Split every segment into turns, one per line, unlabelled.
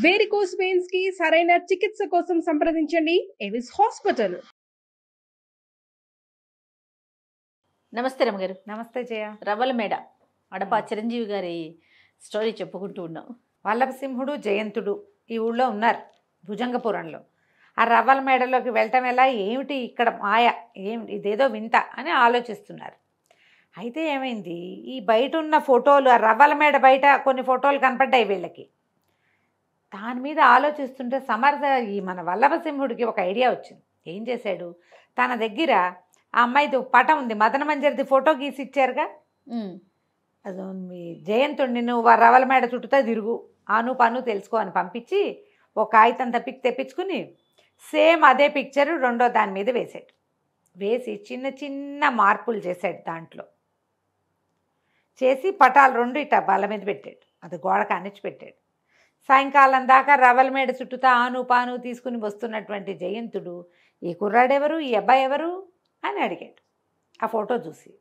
Varicose veins కి సరైన చికిత్స కోసం సంప్రదించండి ఎవిస్ హాస్పిటల్.
నమస్తే రమగారు.
నమస్తే జయ.
రవ్వల మేడ అడప చిరంజీవి గారి స్టోరీ చెప్పుకుంటూ ఉన్నాం.
వల్లభసింహుడు జయంతుడు ఈ ఊళ్ళో ఉన్నారు భుజంగపురంలో. ఆ రవ్వల మేడలోకి వెళ్ళటం ఎలా, ఏమిటి ఇక్కడ మాయ, ఏమిటి ఇదేదో వింత అని ఆలోచిస్తున్నారు. అయితే ఏమైంది, ఈ బయట ఉన్న ఫోటోలు, ఆ రవ్వల మేడ బయట కొన్ని ఫోటోలు కనపడ్డాయి వీళ్ళకి. దాని మీద ఆలోచిస్తుంటే ఈ మన వల్లభసింహుడికి ఒక ఐడియా వచ్చింది. ఏం చేశాడు, తన దగ్గర ఆ అమ్మాయిది పటం ఉంది, మదన మంజరిది ఫోటో గీసి ఇచ్చారుగా, అది మీ జయంతుడిని నువ్వు రవ్వల మేడ చుట్టూతా తిరుగు, ఆను పను తెలుసుకో అని పంపించి ఒక కాగితం తెప్పించుకుని సేమ్ అదే పిక్చరు రెండో దాని మీద వేసాడు. వేసి చిన్న చిన్న మార్పులు చేశాడు, దాంట్లో చేసి పటాలు రెండు ఇట్ట బల్ల మీద పెట్టాడు, అది గోడ కానిచ్చి పెట్టాడు. సాయంకాలం దాకా రవ్వల మేడ చుట్టూతా ఆను పాను తీసుకుని వస్తున్నటువంటి జయంతుడు ఈ కుర్రాడెవరు, ఈ అబ్బాయి ఎవరు అని అడిగాడు. ఆ ఫోటో చూసి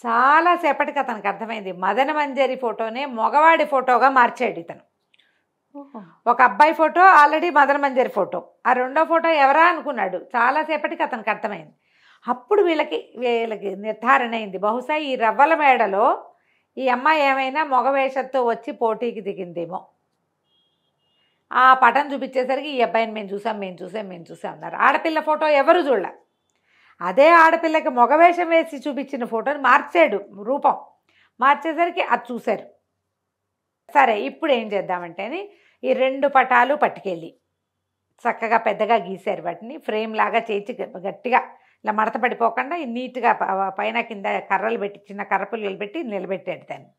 చాలాసేపటికి అతనికి అర్థమైంది, మదన మంజరి ఫోటోనే మగవాడి ఫోటోగా మార్చాడు ఇతను. ఒక అబ్బాయి ఫోటో ఆల్రెడీ మదన మంజరి ఫోటో, ఆ రెండో ఫోటో ఎవరా అనుకున్నాడు. చాలాసేపటికి అతనికి అర్థమైంది. అప్పుడు వీళ్ళకి నిర్ధారణ అయింది, బహుశా ఈ రవ్వల మేడలో ఈ అమ్మాయి ఏమైనా మగవేషంతో వచ్చి పోటీకి దిగిందేమో. ఆ పటం చూపించేసరికి ఈ అబ్బాయిని మేము చూసాం అన్నారు. ఆడపిల్ల ఫోటో ఎవరు చూడలే. అదే ఆడపిల్లకి మగవేషం వేసి చూపించిన ఫోటోని మార్చాడు, రూపం మార్చేసరికి అది చూశారు. సరే ఇప్పుడు ఏం చేద్దామంటే అని ఈ రెండు పటాలు పట్టుకెళ్ళి చక్కగా పెద్దగా గీశారు. వాటిని ఫ్రేమ్ లాగా చేయించి గట్టిగా ఇలా మడత పడిపోకుండా నీట్గా పైన కింద కర్రలు పెట్టి, చిన్న కర్రపుల్లలు పెట్టి నిలబెట్టాడు దాన్ని.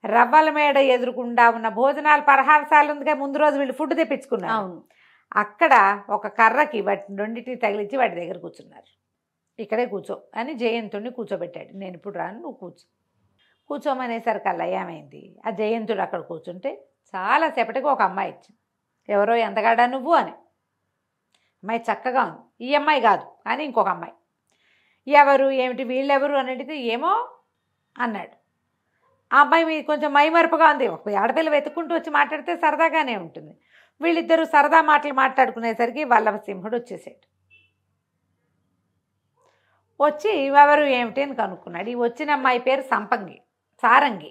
రవ్వల మేడ ఎదురుకుండా ఉన్న భోజనాలు పరహారశాల ఉందిగా, ముందు రోజు వీళ్ళు ఫుడ్ తెప్పించుకున్నారు. అక్కడ ఒక కర్రకి వాటి రెండింటిని తగిలించి వాటి దగ్గర కూర్చున్నారు. ఇక్కడే కూర్చో అని జయంతుడిని కూర్చోబెట్టాడు. నేను ఇప్పుడు రాను, నువ్వు కూర్చోమనేసరికల్లా ఏమైంది, ఆ జయంతుడు అక్కడ కూర్చుంటే చాలాసేపటికి ఒక అమ్మాయి వచ్చింది. ఎవరో ఎంతగాడా నువ్వు అని. అమ్మాయి చక్కగా ఉంది, ఈ అమ్మాయి కాదు అని ఇంకొక అమ్మాయి. ఎవరు ఏమిటి వీళ్ళెవరు అని అడిగితే ఏమో అన్నాడు. ఆ అమ్మాయి మీద కొంచెం మైమరుపుగా ఉంది. ఒక ఆడపిల్ల వెతుక్కుంటూ వచ్చి మాట్లాడితే సరదాగానే ఉంటుంది. వీళ్ళిద్దరూ సరదా మాటలు మాట్లాడుకునేసరికి వల్లభసింహుడు వచ్చేసాడు. వచ్చి ఎవరు ఏమిటి అని కనుక్కున్నాడు. ఈ వచ్చిన అమ్మాయి పేరు సారంగి.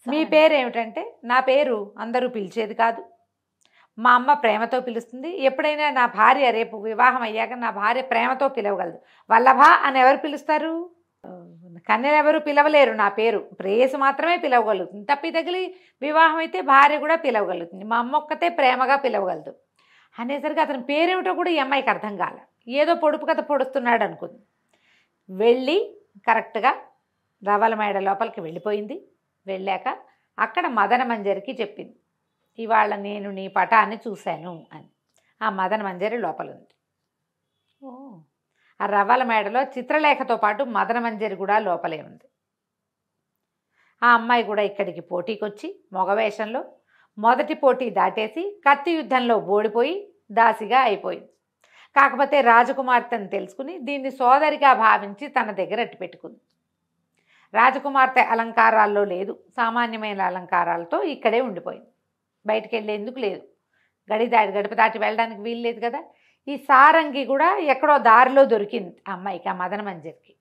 మీ పేరు ఏమిటంటే, నా పేరు అందరూ పిలిచేది కాదు, మా అమ్మ ప్రేమతో పిలుస్తుంది. ఎప్పుడైనా నా భార్య రేపు వివాహం అయ్యాక నా భార్య ప్రేమతో పిలవగలదు. వల్లభ అని ఎవరు పిలుస్తారు, కన్యలు ఎవరు పిలవలేరు. నా పేరు ప్రేయసి మాత్రమే పిలవగలుగుతుంది. తప్పి తగిలి వివాహం అయితే భార్య కూడా పిలవగలుగుతుంది. మా అమ్మ ఒక్కతే ప్రేమగా పిలవగలదు అనేసరికి అతని పేరేమిటో కూడా ఈ అమ్మాయికి అర్థం కాల. ఏదో పొడుపు కథ పొడుస్తున్నాడు అనుకుంది. వెళ్ళి కరెక్ట్గా రవ్వల మేడ లోపలికి వెళ్ళిపోయింది. వెళ్ళాక అక్కడ మదన మంజరికి చెప్పింది, ఇవాళ నేను నీ పటాన్ని చూశాను అని. ఆ మదన మంజరి లోపల ఉంది. ఆ రవ్వల మేడలో చిత్రలేఖతో పాటు మదన మంజరి కూడా లోపలే ఉంది. ఆ అమ్మాయి కూడా ఇక్కడికి పోటీకి వచ్చి మగవేషంలో మొదటి పోటీ దాటేసి కత్తి యుద్ధంలో ఓడిపోయి దాసిగా అయిపోయింది. కాకపోతే రాజకుమార్తెను తెలుసుకుని దీన్ని సోదరిగా భావించి తన దగ్గర అట్టు పెట్టుకుంది. రాజకుమార్తె అలంకారాల్లో లేదు, సామాన్యమైన అలంకారాలతో ఇక్కడే ఉండిపోయింది. బయటికి వెళ్ళేందుకు లేదు, గడప దాటి వెళ్ళడానికి వీలు లేదు కదా. ఈ సారంగి కూడా ఎక్కడో దారిలో దొరికింది ఆ అమ్మాయికి, ఆ మదన మంజరికి.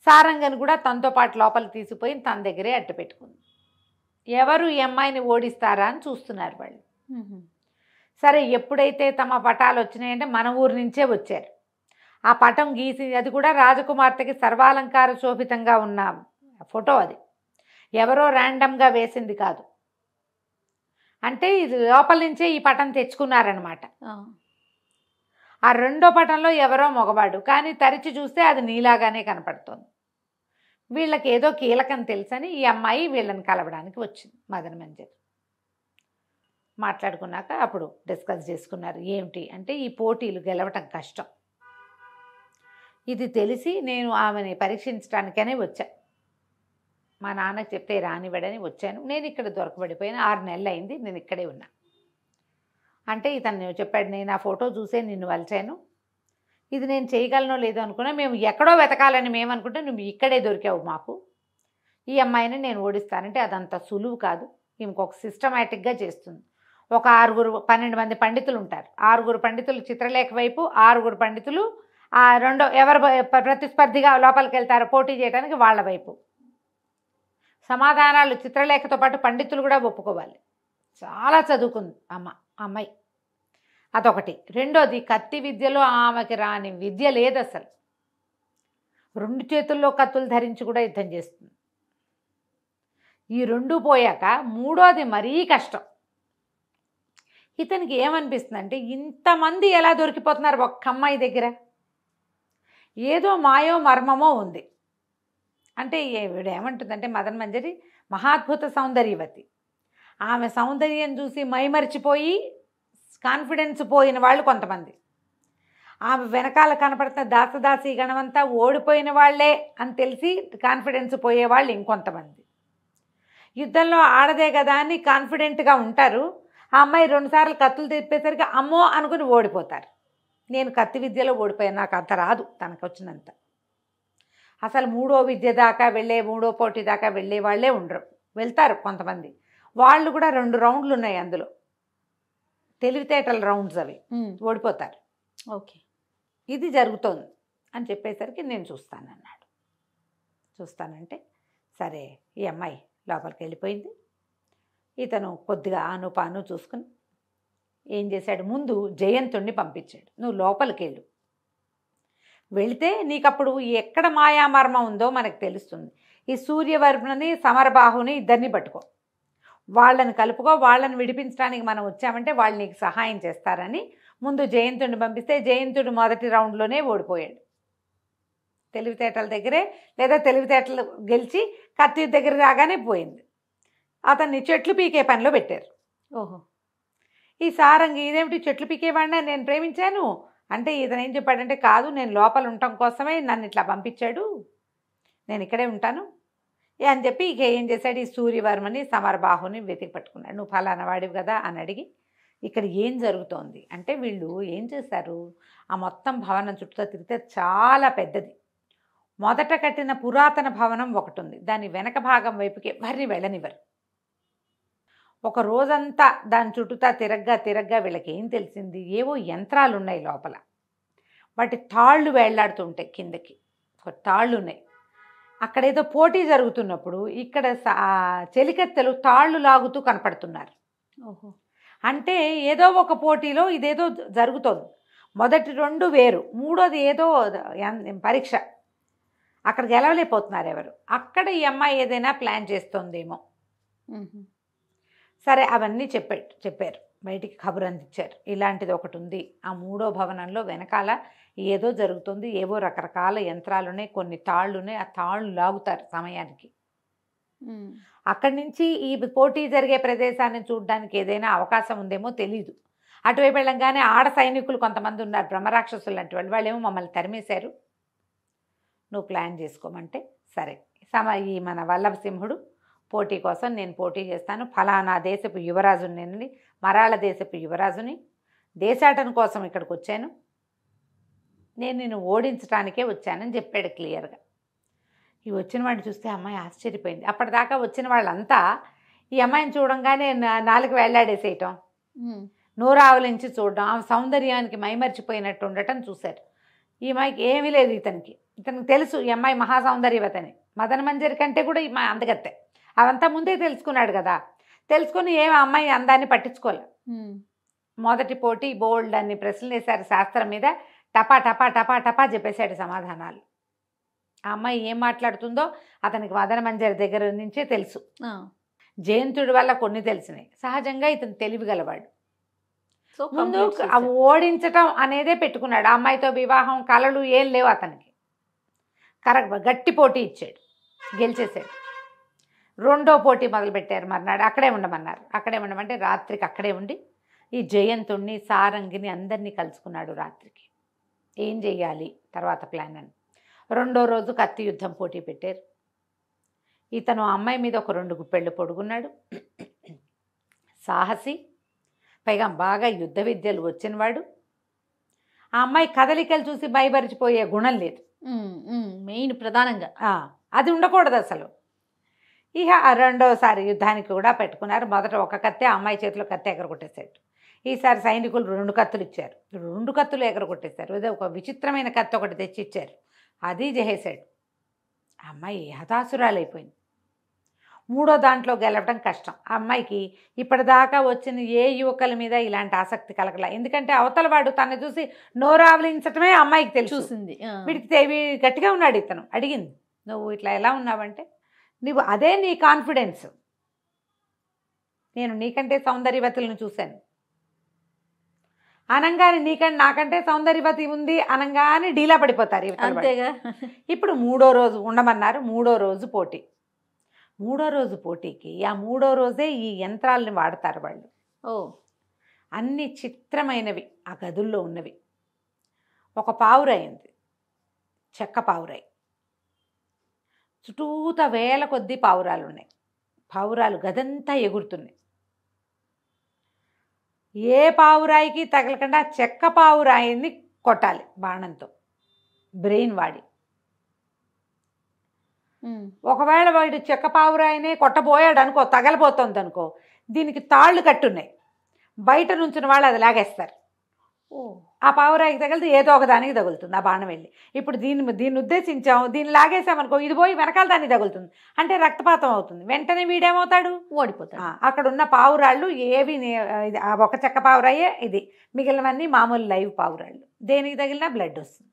సారంగిని కూడా తనతో పాటు లోపలికి తీసుకుపోయి తన దగ్గరే అట్టు పెట్టుకుంది. ఎవరు ఈ అమ్మాయిని ఓడిస్తారా అని చూస్తున్నారు వాళ్ళు. సరే ఎప్పుడైతే తమ పటాలు వచ్చినాయంటే మన ఊరి నుంచే వచ్చారు. ఆ పటం గీసి, అది కూడా రాజకుమార్తెకి సర్వాలంకార శోభితంగా ఉన్న ఫోటో, అది ఎవరో ర్యాండమ్గా వేసింది కాదు. అంటే ఇది లోపల నుంచే ఈ పటం తెచ్చుకున్నారనమాట. ఆ రెండో పటంలో ఎవరో మగవాడు, కానీ తరిచి చూస్తే అది నీలాగానే కనపడుతోంది. వీళ్ళకి ఏదో కీలకం తెలుసని ఈ అమ్మాయి వీళ్ళని కలవడానికి వచ్చింది. మదన మంజరి మాట్లాడుకున్నాక అప్పుడు డిస్కస్ చేసుకున్నారు. ఏమిటి అంటే, ఈ పోటీలు గెలవటం కష్టం, ఇది తెలిసి నేను ఆమెని పరీక్షించడానికనే వచ్చా. మా నాన్నకి చెప్తే రానివ్వడని వచ్చాను. నేను ఇక్కడ దొరకబడిపోయిన 6 నెలలు అయింది, నేను ఇక్కడే ఉన్నా అంటే ఇతను చెప్పాడు, నేను ఆ ఫోటో చూసే నిన్ను వలిచాను, ఇది నేను చేయగలనో లేదో అనుకున్నా, మేము ఎక్కడో వెతకాలని మేమనుకుంటే నువ్వు ఇక్కడే దొరికావు మాకు, ఈ అమ్మాయిని నేను ఓడిస్తానంటే అదంత సులువు కాదు, ఇంకొక సిస్టమేటిక్గా చేస్తుంది. ఒక 12 మంది పండితులు ఉంటారు. 6 పండితులు చిత్రలేఖ వైపు, 6 పండితులు రెండో ఎవరు ప్రతిస్పర్ధిగా లోపలికి వెళ్తారో పోటీ చేయడానికి వాళ్ళ వైపు. సమాధానాలు చిత్రలేఖతో పాటు పండితులు కూడా ఒప్పుకోవాలి. చాలా చదువుకుంది అమ్మాయి. అదొకటి. రెండోది, కత్తి విద్యలో ఆమెకి రాని విద్య లేదు అసలు. 2 చేతుల్లో కత్తులు ధరించి కూడా యుద్ధం చేస్తుంది. ఈ 2 పోయాక మూడోది మరీ కష్టం. ఇతనికి ఏమనిపిస్తుంది అంటే, ఇంతమంది ఎలా దొరికిపోతున్నారు ఒక్క అమ్మాయి దగ్గర? ఏదో మాయో మర్మమో ఉంది. అంటే ఈవిడ ఏమంటుందంటే, మదన మంజరి మహాద్భుత సౌందర్యవతి. ఆమె సౌందర్యం చూసి మైమరిచిపోయి కాన్ఫిడెన్స్ పోయిన వాళ్ళు కొంతమంది, ఆమె వెనకాల కనపడుతున్న దాసదాసి గణమంతా ఓడిపోయిన వాళ్ళే అని తెలిసి కాన్ఫిడెన్స్ పోయేవాళ్ళు ఇంకొంతమంది. యుద్ధంలో ఆడదే కదా అని కాన్ఫిడెంట్గా ఉంటారు. ఆ అమ్మాయి 2 సార్లు కత్తులు తిప్పేసరికి అమ్మో అనుకుని ఓడిపోతారు. నేను కత్తి విద్యలో ఓడిపోయాను, నాకు అంత రాదు తనకు వచ్చినంత. అసలు 3వ విద్య దాకా వెళ్ళే, 3వ పోటీ దాకా వెళ్ళే వాళ్ళే ఉండరు. వెళ్తారు కొంతమంది. వాళ్ళు కూడా 2 రౌండ్లు ఉన్నాయి అందులో, తెలివితేటల రౌండ్స్ అవి. ఓడిపోతారు.
ఓకే,
ఇది జరుగుతోంది అని చెప్పేసరికి నేను చూస్తానన్నాడు. చూస్తానంటే సరే, ఈ అమ్మాయి లోపలికి వెళ్ళిపోయింది. ఇతను కొద్దిగా ఆనుపాను చూసుకుని ఏం చేశాడు, ముందు జయంతుణ్ణి పంపించాడు. నువ్వు లోపలికి వెళ్ళు, వెళితే నీకప్పుడు ఎక్కడ మాయామర్మం ఉందో మనకు తెలుస్తుంది. ఈ సూర్యవర్మని సమరబాహుని ఇద్దరిని పట్టుకో, వాళ్ళని కలుపుకో, వాళ్ళని విడిపించడానికి మనం వచ్చామంటే వాళ్ళు నీకు సహాయం చేస్తారని ముందు జయంతుడిని పంపిస్తే జయంతుడు మొదటి రౌండ్లోనే ఓడిపోయాడు. తెలివితేటల దగ్గరే, లేదా తెలివితేటలు గెలిచి కత్తి దగ్గర రాగానే పోయింది. అతన్ని చెట్లు పీకే పనిలో పెట్టారు.
ఓహో,
ఈ సారంగి ఇదేమిటి చెట్లు పీకేవాడినా నేను ప్రేమించాను అంటే, ఇతను ఏం చెప్పాడంటే, కాదు నేను లోపల ఉండటం కోసమే నన్ను ఇట్లా పంపించాడు, నేను ఇక్కడే ఉంటాను అని చెప్పి ఇక ఏం చేశాడు, ఈ సూర్యవర్మని సమరబాహుని వెతికి పట్టుకున్నాడు. నువ్వు ఫలానా వాడివి కదా అని అడిగి, ఇక్కడ ఏం జరుగుతోంది అంటే, వీళ్ళు ఏం చేశారు, ఆ మొత్తం భవనం చుట్టూ తిరిగితే చాలా పెద్దది. మొదట కట్టిన పురాతన భవనం ఒకటి ఉంది, దాని వెనక భాగం వైపుకి ఎవరిని వెళ్ళనివ్వరు. ఒక రోజంతా దాని చుట్టూతా తిరగ్గా వీళ్ళకి ఏం తెలిసింది, ఏవో యంత్రాలు ఉన్నాయి లోపల, వాటి తాళ్ళు వేళ్లాడుతుంటాయి కిందకి, ఒక తాళ్ళు ఉన్నాయి. అక్కడేదో పోటీ జరుగుతున్నప్పుడు ఇక్కడ చెలికత్తెలు తాళ్ళు లాగుతూ కనపడుతున్నారు.
ఓహో,
అంటే ఏదో ఒక పోటీలో ఇదేదో జరుగుతోంది. మొదటి 2 వేరు, మూడోది ఏదో పరీక్ష. అక్కడ గెలవలేకపోతున్నారు ఎవరు. అక్కడ ఈ అమ్మాయి ఏదైనా ప్లాన్ చేస్తోందేమో. సరే, అవన్నీ చెప్పారు, బయటికి కబురు అందించారు. ఇలాంటిది ఒకటి ఉంది, ఆ 3వ భవనంలో వెనకాల ఏదో జరుగుతుంది, ఏవో రకరకాల యంత్రాలున్నాయి, కొన్ని తాళ్ళున్నాయి, ఆ తాళ్ళు లాగుతారు సమయానికి. అక్కడి నుంచి ఈ పోటీ జరిగే ప్రదేశాన్ని చూడడానికి ఏదైనా అవకాశం ఉందేమో తెలీదు. అటువైపు వెళ్ళంగానే ఆడ సైనికులు కొంతమంది ఉన్నారు, బ్రహ్మరాక్షసులు లాంటి వాళ్ళు, వాళ్ళేమో మమ్మల్ని తరిమేశారు, నువ్వు ప్లాన్ చేసుకోమంటే సరే. ఈ మన వల్లభసింహుడు పోటీ కోసం నేను పోటీ చేస్తాను, ఫలానా దేశపు యువరాజుని, నేను మరాళ దేశపు యువరాజుని, దేశాటన కోసం ఇక్కడికి వచ్చాను, నేను నిన్ను ఓడించడానికే వచ్చానని చెప్పాడు క్లియర్గా. ఈ వచ్చిన వాడిని చూస్తే అమ్మాయి ఆశ్చర్యపోయింది. అప్పటిదాకా వచ్చిన వాళ్ళంతా ఈ అమ్మాయిని చూడంగానే 4 వేళ్లాడేసేయటం, నోరావలించి చూడడం, ఆమె సౌందర్యానికి మైమర్చిపోయినట్టు ఉండటం చూశారు. ఈ అమ్మాయికి ఏమీ లేదు, ఇతనికి తెలుసు ఈ అమ్మాయి మహాసౌందర్యవతని. మదన మంజరి కంటే కూడా ఈ అమ్మాయి అందగత్తే, అవంతా ముందే తెలుసుకున్నాడు కదా. తెలుసుకుని ఏమి అమ్మాయి అందాన్ని పట్టించుకోలే. మొదటి పోటీ బోల్డ్ అన్ని ప్రశ్నలు వేశారు శాస్త్రం మీద, టపా టపా టపా టపా చెప్పేశాడు సమాధానాలు. ఆ అమ్మాయి ఏం మాట్లాడుతుందో అతనికి మదన మంజరి దగ్గర నుంచే తెలుసు. జయంతుడి వల్ల కొన్ని తెలిసినాయి. సహజంగా ఇతను తెలివిగలవాడు. ముందు ఓడించటం అనేదే పెట్టుకున్నాడు. ఆ అమ్మాయితో వివాహం కలలు ఏం లేవు అతనికి. కరెక్ట్, గట్టి పోటీ ఇచ్చాడు, గెలిచేసాడు. 2వ పోటీ మొదలుపెట్టారు. మర్నాడు అక్కడే ఉండమన్నారు. అక్కడే ఉండమంటే రాత్రికి అక్కడే ఉండి ఈ జయంతుణ్ణి, సారంగిని అందరినీ కలుసుకున్నాడు రాత్రికి. ఏం చెయ్యాలి తర్వాత ప్లాన్ అని. 2వ రోజు కత్తి యుద్ధం పోటీ పెట్టారు. ఇతను అమ్మాయి మీద ఒక 2 గుప్పెళ్ళు పొడుగున్నాడు, సాహసి, పైగా బాగా యుద్ధ విద్యలు వచ్చినవాడు. ఆ అమ్మాయి కదలికలు చూసి భయపరిచిపోయే గుణం లేదు,
మెయిన్ ప్రధానంగా
అది ఉండకూడదు అసలు. ఇక ఆ రెండోసారి యుద్ధానికి కూడా పెట్టుకున్నారు. మొదట ఒక కత్తి, ఆ అమ్మాయి చేతిలో కత్తి ఎగరగొట్టేశాడు. ఈసారి సైనికులు 2 కత్తులు ఇచ్చారు. 2 కత్తులు ఎగరగొట్టేశారు. అదే ఒక విచిత్రమైన కత్తి ఒకటి తెచ్చి ఇచ్చారు. అది చేసేశాడు. ఆ అమ్మాయి హతాసురాలైపోయింది. మూడో దాంట్లో గెలవడం కష్టం. ఆ అమ్మాయికి ఇప్పటిదాకా వచ్చిన ఏ యువకుల మీద ఇలాంటి ఆసక్తి కలగల. ఎందుకంటే అవతల వాడు తను చూసి నోరావలించటమే అమ్మాయికి తెలుసు.
చూసింది.
వీడికి గట్టిగా ఉన్నాడు. ఇతను అడిగింది, నువ్వు ఇట్లా ఎలా ఉన్నావంటే, నువ్వు అదే నీ కాన్ఫిడెన్స్. నేను నీకంటే సౌందర్యవతులను చూశాను అనంగానే, నీకంటే నాకంటే సౌందర్యవతి ఉంది అనంగానే డీలా పడిపోతారు ఇవతల వాళ్ళు.
అంతేగా.
ఇప్పుడు 3వ రోజు ఉండమన్నారు. 3వ రోజు పోటీ. 3వ రోజు పోటీకి ఆ 3వ రోజే ఈ యంత్రాలని వాడతారు వాళ్ళు.
ఓ
అన్ని చిత్రమైనవి ఆ గదుల్లో ఉన్నవి. ఒక పావురాయి ఉంది, చెక్క పావురాయి. చుట్టూత వేల కొద్దీ పావురాలు ఉన్నాయి. పావురాలు గదంతా ఎగురుతున్నాయి. ఏ పావురాయికి తగలకుండా చెక్క పావురాయిని కొట్టాలి బాణంతో, బ్రెయిన్ వాడి. ఒకవేళ వాడు చెక్క పావురాయినే కొట్టబోయాడు అనుకో, తగలబోతోంది అనుకో, దీనికి తాళ్ళు కట్టున్నాయి. బయట నుంచిన వాళ్ళు అది లాగేస్తారు.
ఓ
ఆ పావురాయికి తగిలితే ఏదో ఒక దానికి తగులుతుంది ఆ బాణం వెళ్ళి. ఇప్పుడు దీన్ని ఉద్దేశించాం, దీన్ని లాగేసామనుకో, ఇది పోయి వెనకాల దానికి తగులుతుంది, అంటే రక్తపాతం అవుతుంది. వెంటనే వీడేమవుతాడు,
ఓడిపోతాడు.
అక్కడ ఉన్న పావురాళ్ళు ఏవి ఒక చెక్క పావురాయే ఇది, మిగిలినవన్నీ మామూలు లైవ్ పావురాళ్ళు. దేనికి తగిలినా బ్లడ్ వస్తుంది.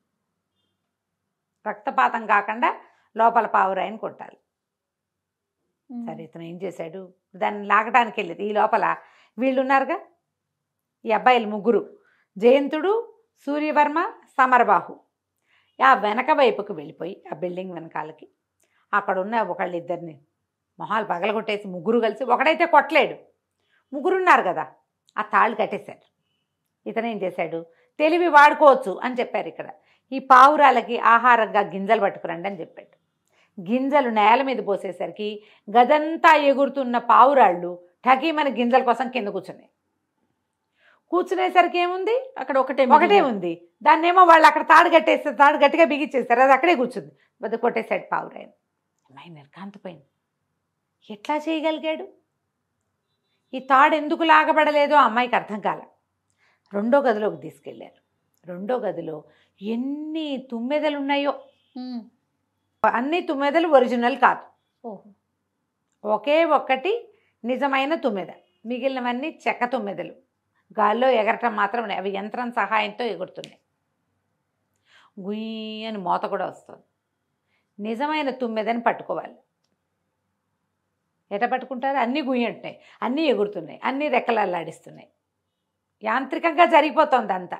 రక్తపాతం కాకుండా లోపల పావురాయిని కొట్టాలి. సరే, ఇతను ఏం చేశాడు, దాన్ని లాగడానికి వెళ్ళేది. ఈ లోపల వీళ్ళు ఉన్నారుగా, ఈ అబ్బాయిలు 3, జయంతుడు, సూర్యవర్మ, సమరబాహు. ఆ వెనక వైపుకు వెళ్ళిపోయి ఆ బిల్డింగ్ వెనకాలకి అక్కడ ఉన్న ఒకళ్ళిద్దరిని మొహాలు పగలగొట్టేసి 3 కలిసి, ఒకడైతే కొట్టలేడు, 3 ఉన్నారు కదా, ఆ తాళ్ళు కట్టేశారు. ఇతను ఏం చేశాడు, తెలివి వాడుకోవచ్చు అని చెప్పారు. ఇక్కడ ఈ పావురాలకి ఆహారంగా గింజలు పట్టుకురండి అని చెప్పాడు. గింజలు నేల మీద పోసేసరికి గదంతా ఎగురుతున్న పావురాళ్ళు ఠకీమని గింజల కోసం కింద కూర్చున్నాయి. కూర్చునేసరికి ఏముంది, అక్కడ ఒకటే ఉంది. దాన్నేమో వాళ్ళు అక్కడ తాడు కట్టేస్తారు, తాడు గట్టిగా బిగించేస్తారు, అది అక్కడే కూర్చుంది. వద్ద కొట్టేశాడు పావురాయని. అమ్మాయి నిర్కాంతపోయింది. ఎట్లా చేయగలిగాడు, ఈ తాడు ఎందుకు లాగబడలేదో అమ్మాయికి అర్థం కాల. 2వ గదిలోకి తీసుకెళ్ళారు. 2వ గదిలో ఎన్ని తుమ్మెదలు ఉన్నాయో. అన్ని తుమ్మెదలు ఒరిజినల్ కాదు, ఒకే ఒక్కటి నిజమైన తుమ్మెద, మిగిలినవన్నీ చెక్క తుమ్మెదలు. గాల్లో ఎగరటం మాత్రం అవి యంత్రం సహాయంతో ఎగురుతున్నాయి. గుయ్యి అని మోత కూడా వస్తుంది. నిజమైన తుమ్మెదని పట్టుకోవాలి. ఎట పట్టుకుంటారు, అన్నీ గుయ్యి అంటున్నాయి, అన్నీ ఎగురుతున్నాయి, అన్నీ రెక్కలల్లాడిస్తున్నాయి. యాంత్రికంగా జరిగిపోతుంది అంతా.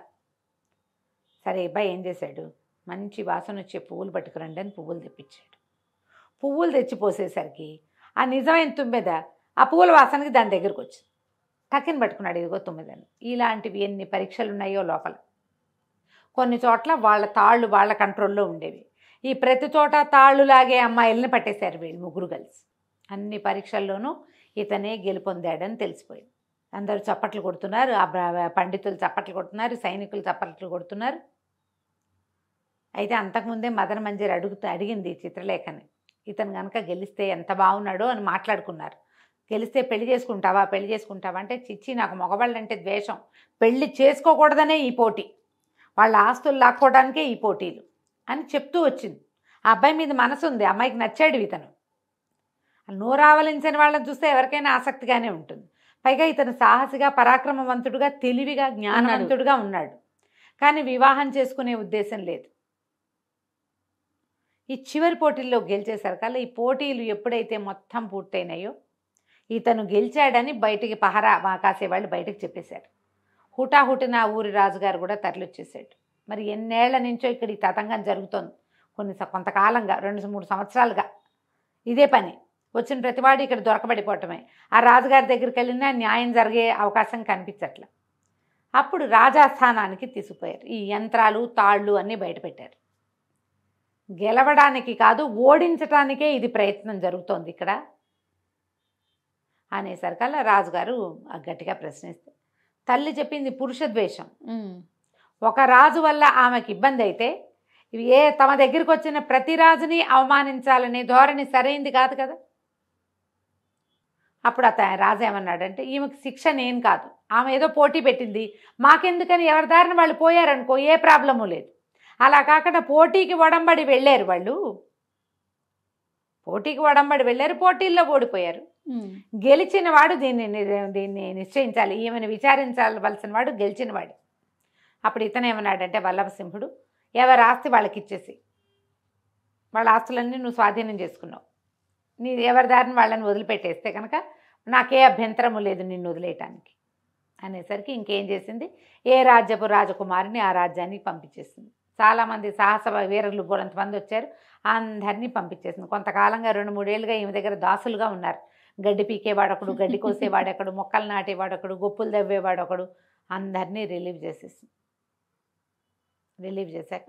సరే, అబ్బాయి ఏం చేశాడు, మంచి వాసన వచ్చే పువ్వులు పట్టుకురండి అని పువ్వులు తెప్పించాడు. పువ్వులు తెచ్చిపోసేసరికి ఆ నిజమైన తుమ్మెద ఆ పువ్వుల వాసనకి దాని దగ్గరకు వచ్చింది. టక్కిని పట్టుకున్నాడు, ఇదిగో తుమ్మెదని. ఇలాంటివి ఎన్ని పరీక్షలు ఉన్నాయో లోపల. కొన్ని చోట్ల వాళ్ళ తాళ్ళు వాళ్ళ కంట్రోల్లో ఉండేవి. ఈ ప్రతి చోట తాళ్ళు లాగే అమ్మాయిల్ని పట్టేశారు వీళ్ళు 3 కలిసి. అన్ని పరీక్షల్లోనూ ఇతనే గెలుపొందాడని తెలిసిపోయింది. అందరూ చప్పట్లు కొడుతున్నారు, ఆ పండితులు చప్పట్లు కొడుతున్నారు, సైనికులు చప్పట్లు కొడుతున్నారు. అయితే అంతకుముందే మదన మంజరి అడిగింది చిత్రలేఖని, ఇతను కనుక గెలిస్తే ఎంత బాగున్నాడో అని మాట్లాడుకున్నారు. గెలిస్తే పెళ్లి చేసుకుంటావా అంటే, చిచ్చి నాకు మగవాళ్ళంటే ద్వేషం, పెళ్లి చేసుకోకూడదనే ఈ పోటీ, వాళ్ళ ఆస్తులు లాక్కోవడానికే ఈ పోటీలు అని చెప్తూ వచ్చింది. ఆ అబ్బాయి మీద మనసు ఉంది, అమ్మాయికి నచ్చాడు ఇతను. నోరావలించిన వాళ్ళని చూస్తే ఎవరికైనా ఆసక్తిగానే ఉంటుంది. పైగా ఇతను సాహసిగా, పరాక్రమవంతుడుగా, తెలివిగా, జ్ఞానవంతుడుగా ఉన్నాడు. కానీ వివాహం చేసుకునే ఉద్దేశం లేదు. ఈ చివరి పోటీల్లో గెలిచేసరికల్లా ఈ పోటీలు ఎప్పుడైతే మొత్తం పూర్తయినాయో, ఇతను గెలిచాడని బయటికి పహరా కాసేవాళ్ళు బయటకు చెప్పేశారు. హుటాహుటిన ఊరి రాజుగారు కూడా తరలిచ్చేసాడు. మరి ఎన్నేళ్ల నుంచో ఇక్కడ ఈ తతంగం జరుగుతోంది. కొంతకాలంగా 2-3 సంవత్సరాలుగా ఇదే పని. వచ్చిన ప్రతివాడు ఇక్కడ దొరకబడిపోవటమే. ఆ రాజుగారి దగ్గరికి వెళ్ళినా న్యాయం జరిగే అవకాశం కనిపించట్ల. అప్పుడు రాజాస్థానానికి తీసుకుపోయారు. ఈ యంత్రాలు, తాళ్ళు అన్నీ బయటపెట్టారు. గెలవడానికి కాదు, ఓడించటానికే ఇది ప్రయత్నం జరుగుతోంది ఇక్కడ అనేసరికల్లా రాజుగారు గట్టిగా ప్రశ్నిస్తే, తల్లి చెప్పింది పురుష ద్వేషం. ఒక రాజు వల్ల ఆమెకి ఇబ్బంది అయితే తమ దగ్గరికి వచ్చిన ప్రతి రాజుని అవమానించాలనే ధోరణి సరైంది కాదు కదా. అప్పుడు రాజు ఏమన్నాడంటే ఈమెకి శిక్ష నేను కాదు, ఆమె ఏదో పోటీ పెట్టింది, మాకెందుకని ఎవరి దారిని వాళ్ళు పోయారనుకో ఏ ప్రాబ్లము లేదు. అలా కాకుండా పోటీకి ఒడంబడి వెళ్ళారు వాళ్ళు, పోటీకి ఒడంబడి వెళ్ళారు, పోటీల్లో ఓడిపోయారు. గెలిచిన వాడు దీన్ని నిశ్చయించాలి, ఈమెను విచారించవలసిన వాడు గెలిచిన వాడు. అప్పుడు ఇతను ఏమన్నాడంటే వల్లభసింహుడు, ఎవరి ఆస్తి వాళ్ళకి ఇచ్చేసి, వాళ్ళ ఆస్తులన్నీ నువ్వు స్వాధీనం చేసుకున్నావు, నీ ఎవరి దారిని వాళ్ళని వదిలిపెట్టేస్తే కనుక నాకే అభ్యంతరము లేదు నిన్ను వదిలేయటానికి అనేసరికి ఇంకేం చేసింది, ఏ రాజ్యపు రాజకుమారిని ఆ రాజ్యానికి పంపించేసింది. చాలామంది సాహస వీరులు బోలంతమంది వచ్చారు, అందరినీ పంపించేసింది. కొంతకాలంగా 2-3 ఏళ్ళుగా ఈమె దగ్గర దాసులుగా ఉన్నారు. గడ్డి పీకేవాడొకడు, గడ్డి కోసేవాడొకడు, మొక్కలు నాటేవాడొకడు, గొప్పులు దవ్వేవాడొకడు, అందరినీ రిలీవ్ చేసేసింది. రిలీవ్ చేశాక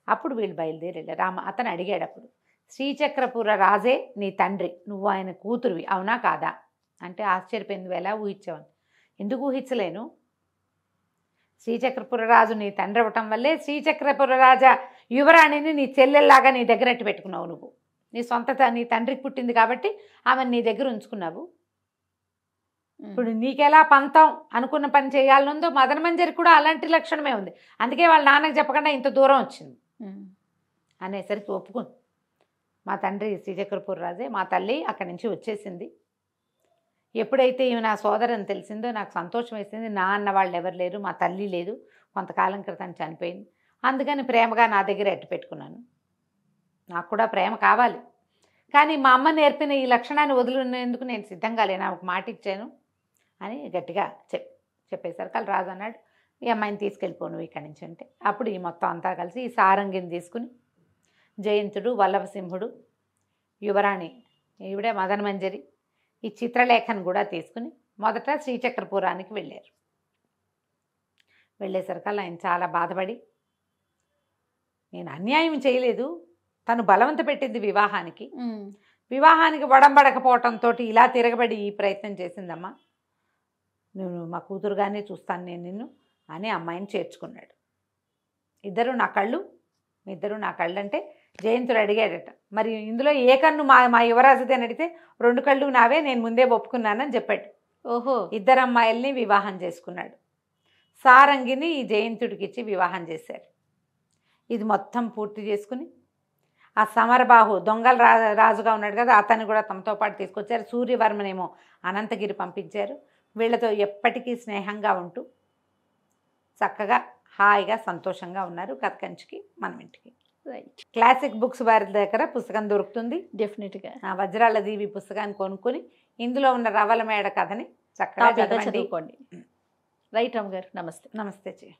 అప్పుడు వీళ్ళు బయలుదేరి వెళ్ళారు. అతను అడిగాడు అప్పుడు, శ్రీచక్రపుర రాజే నీ తండ్రి, నువ్వు ఆయన కూతురువి అవునా కాదా అంటే ఆశ్చర్యపోయింది. ఎలా ఊహించావని, ఎందుకు ఊహించలేను, శ్రీచక్రపుర రాజు నీ తండ్రి అవ్వటం వల్లే శ్రీచక్రపుర రాజా యువరాణిని నీ చెల్లెల్లాగా నీ దగ్గర అట్టి పెట్టుకున్నావు. నువ్వు నీ తండ్రికి పుట్టింది కాబట్టి ఆమెను నీ దగ్గర ఉంచుకున్నావు. ఇప్పుడు నీకెలా పంతం అనుకున్న పని చేయాలనుందో మదన మంజరి కూడా అలాంటి లక్షణమే ఉంది, అందుకే వాళ్ళ నాన్నకు చెప్పకుండా ఇంత దూరం వచ్చింది అనేసరికి ఒప్పుకుంది. మా తండ్రి శ్రీచక్రపుర రాజే, మా తల్లి అక్కడి నుంచి వచ్చేసింది. ఎప్పుడైతే ఈమె నా సోదరని తెలిసిందో నాకు సంతోషం వేసింది. నా అన్న వాళ్ళు ఎవరు లేరు, మా తల్లి లేదు, కొంతకాలం క్రితం చనిపోయింది, అందుకని ప్రేమగా నా దగ్గర ఎట్టు పెట్టుకున్నాను. నాకు కూడా ప్రేమ కావాలి, కానీ మా అమ్మ నేర్పిన ఈ లక్షణాన్ని వదిలినందుకు నేను సిద్ధంగా లేను, ఒక మాట ఇచ్చాను అని గట్టిగా చెప్పేసరికి వాళ్ళు రాజు అన్నాడు, ఈ అమ్మాయిని తీసుకెళ్ళిపోను ఇక్కడి నుంచి అంటే. అప్పుడు ఈ మొత్తం అంతా కలిసి ఈ సారంగిని తీసుకుని జయంతుడు, వల్లభసింహుడు, యువరాణి ఈవిడే మదన మంజరి, ఈ చిత్రలేఖను కూడా తీసుకుని మొదట శ్రీచక్రపురానికి వెళ్ళారు. వెళ్ళేసరికల్లా ఆయన చాలా బాధపడి, నేను అన్యాయం చేయలేదు, తను బలవంత పెట్టింది వివాహానికి ఒడంబడకపోవటంతో ఇలా తిరగబడి ఈ ప్రయత్నం చేసిందమ్మా, నువ్వు మా కూతురుగానే చూస్తాను నేను నిన్ను అని అమ్మాయిని చేర్చుకున్నాడు. ఇద్దరు నా కళ్ళు అంటే జయంతుడు అడిగాడట, మరి ఇందులో ఏ కన్ను మా యువరాజుదే అని అడిగితే 2 కళ్ళు నావే, నేను ముందే ఒప్పుకున్నానని చెప్పాడు. ఓహో, 2 అమ్మాయిల్ని వివాహం చేసుకున్నాడు. సారంగిని ఈ జయంతుడికి ఇచ్చి వివాహం చేశారు. ఇది మొత్తం పూర్తి చేసుకుని ఆ సమరబాహు దొంగల రాజుగా ఉన్నాడు కదా, అతన్ని కూడా తమతో పాటు తీసుకొచ్చారు. సూర్యవర్మనేమో అనంతగిరి పంపించారు. వీళ్ళతో ఎప్పటికీ స్నేహంగా ఉంటూ చక్కగా హాయిగా సంతోషంగా ఉన్నారు. కథ కంచికి మనం ఇంటికి.
రైట్.
క్లాసిక్ బుక్స్ వారి దగ్గర పుస్తకం దొరుకుతుంది.
డెఫినెట్గా
వజ్రాల దీవి పుస్తకాన్ని కొనుక్కొని ఇందులో ఉన్న రవల మేడ కథని చక్కగా
చదువుకోండి. రైట్ రామ్ గారు, నమస్తే.
నమస్తే చెయ్యి.